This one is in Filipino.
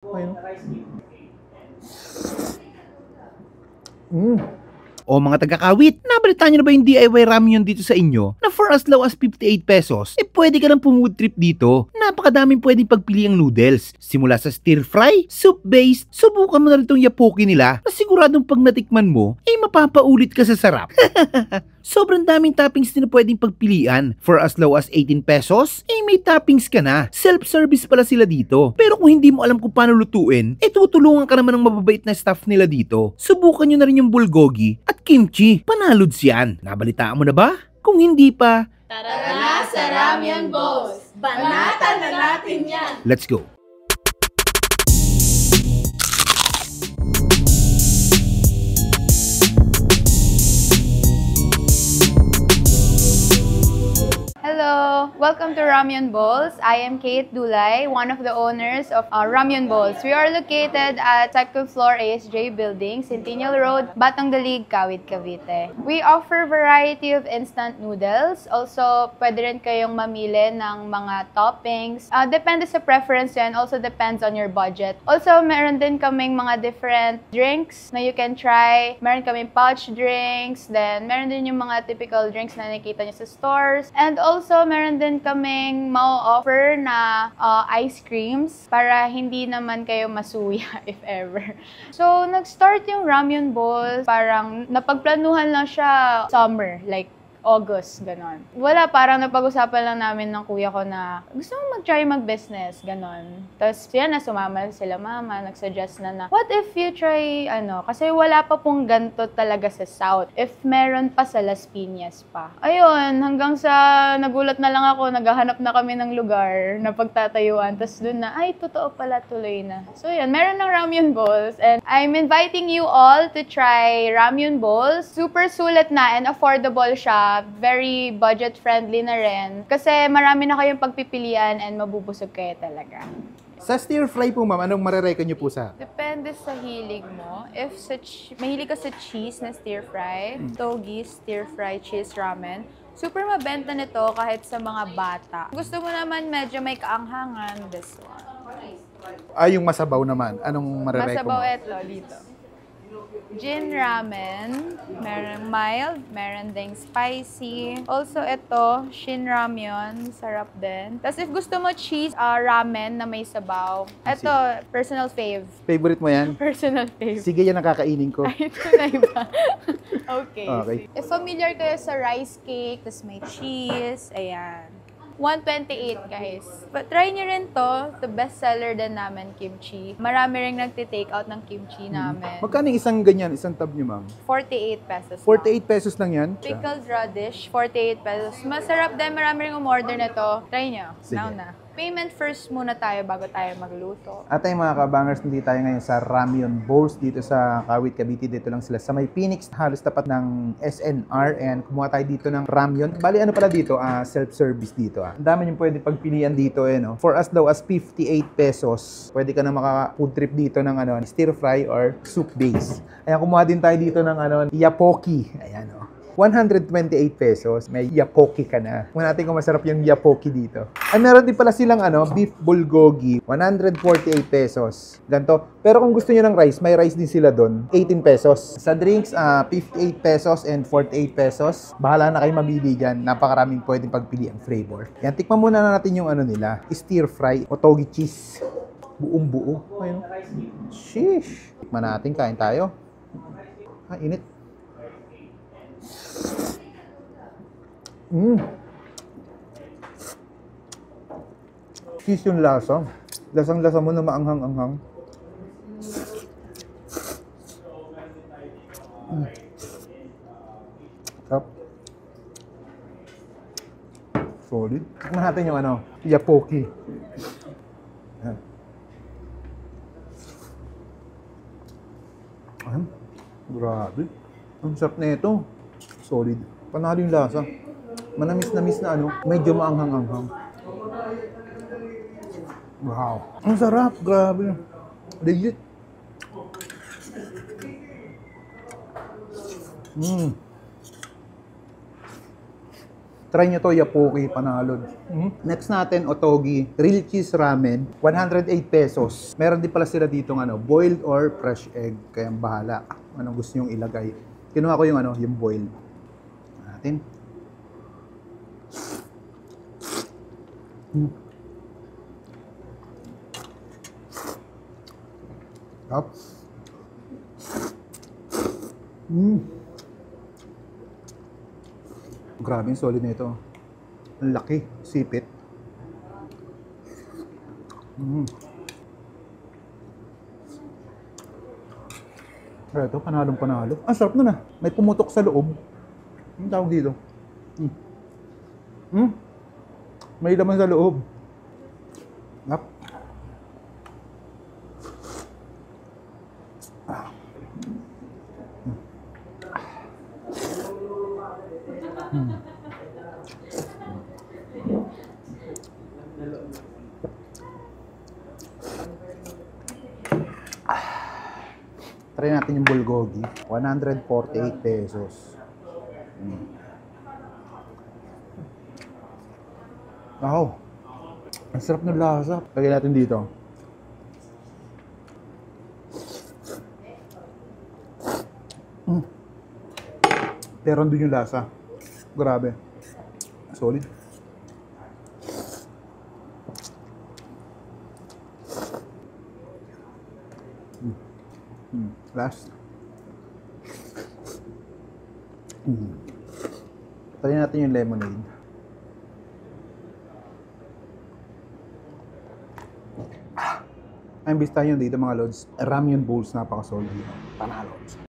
Ayun. O mga taga-Kawit, nabalitaan nyo na ba yung DIY ramyun dito sa inyo na for as low as 58 pesos, pwede ka ng pumood trip dito. Napakadaming pwedeng pagpili ang noodles. Simula sa stir fry, soup-based, subukan mo na rin itong yapoki nila na siguradong pag natikman mo, mapapaulit ka sa sarap. Sobrang daming toppings din na pwedeng pagpilian. For as low as 18 pesos, may toppings ka na. Self-service pala sila dito. Pero kung hindi mo alam kung paano lutuin, tutulungan ka naman ng mababait na staff nila dito. Subukan nyo na rin yung bulgogi at kimchi. Panalods yan. Nabalitaan mo na ba? Kung hindi pa, tara na sa Ramyun Bowls! Banatan na natin yan! Let's go! Hello! Welcome to Ramyun Bowls. I am Kate Dulay, one of the owners of Ramyun Bowls. We are located at 2nd floor ASJ Building, Centennial Road, Batang Dalig, Kawit, Cavite. We offer variety of instant noodles. Also, pwede rin kayong mamili ng mga toppings. Depende sa preference yan. Also depends on your budget. Also, meron din kaming mga different drinks na you can try. Meron kaming pouch drinks. Then, meron din yung mga typical drinks na nakikita nyo sa stores. And also, meron din kaming ma-offer na ice creams para hindi naman kayo masuya if ever. So, nag-start yung Ramyun Bowl, parang napagplanuhan lang siya summer, like August, ganon. Wala, parang napag-usapan lang namin ng kuya ko na gusto mo mag-try mag-business, ganon. Tapos yan na, sumama sila mama, nag-suggest na what if you try, kasi wala pa pong ganito talaga sa South. If meron pa sa Las Piñas pa. Ayun, hanggang sa nagulat na lang ako, naghahanap na kami ng lugar na pagtatayuan. Tapos dun na, ay, totoo pala, tuloy na. So yan, meron ng Ramyun Bowls. And I'm inviting you all to try Ramyun Bowls. Super sulit na and affordable siya. Very budget-friendly na rin. Kasi marami na kayong pagpipilian and mabubusog kayo talaga. Sa stir fry po, ma'am, anong marereco nyo po sa? Depende sa hilig mo. If mahilig ka sa cheese na stir fry, togi, stir fry, cheese ramen, super mabenta nito kahit sa mga bata. Gusto mo naman medyo may kaanghangan, this one. Yung masabaw naman. Anong marereco mo? Masabaw ito, dito. Gin ramen, meron mild, meron ding spicy. Also ito, Shin ramyun, sarap din. Tapos if gusto mo cheese ramen na may sabaw, ito, personal fave. Favorite mo yan? Personal fave. Sige, yan ang kakainin ko. Ay, ito na iba. Okay. If familiar kayo sa rice cake, tapos may cheese, ayan. 128 guys. But try nyo rin to. The best seller din namin, kimchi. Marami rin nagti-take out ng kimchi namin. Magkano isang ganyan, isang tab nyo, ma'am? 48 pesos. 48 pesos lang yan? Pickled radish, 48 pesos. Masarap din. Marami rin umorder nito. Try nyo. Sige. Now na. Payment first muna tayo bago tayo magluto. At ay mga kabangers, hindi tayo ngayon sa Ramyun Bowls dito sa Kawit, Cavite. Dito lang sila sa may Phoenix, halos tapat ng SNR, and kumuha tayo dito ng ramyun. Bali, ano pala dito? Self-service dito. Ang dami yung pwede pagpilian dito, no? For as low as 58 pesos, pwede ka na maka-food trip dito ng stir fry or soup base. Ayan, kumuha din tayo dito ng yapoki. Ayan, 128 pesos, may yapoki ka na. Kung natin kung masarap yung yapoki dito. Ay, meron din pala silang beef bulgogi, 148 pesos. Ganto. Pero kung gusto niyo ng rice, may rice din sila doon, 18 pesos. Sa drinks, 58 pesos and 48 pesos. Bahala na kayo mamili dyan. Napakaraming pwedeng pagpili ang flavor. Yan, tikman muna na natin yung nila. Stir fry o togi cheese. Buong buo. Ayun. Sheesh. Tikman natin, kain tayo. Init. Cheese yung lasa. Lasang-lasa mo na maanghang-anghang. Sarap. Solid. Tikman natin yung yapoki. Ayan. Grabe. Ang sarap na ito. Solid. Panalo yung lasa. Manamis-namis na medyo maanghang-anghang. Wow. Ang sarap. Grabe. Legit. Try nyo to, Yapoki, panalod. Next natin, Otogi, grilled cheese ramen, 108 pesos. Meron din pala sila dito boiled or fresh egg. Kaya bahala. Anong gusto nyong ilagay. Kinuha ko yung boiled. Natin. Up. Grabe, solid na ito. Ang laki, sipit. Pero ito, panalong panalo. Ang sarap nun ah. May pumutok sa loob. Anong tawag dito? May laman sa loob. Up. Try natin yung bulgogi. 148 pesos. Wow. Ang sarap ng lasa. Lagyan natin dito. Pero andun yung lasa. Grabe. Solid. Last. Try natin yung lemonade. Ang bistahin dito mga lods, ramyun bowls, napaka-solid. Panalo.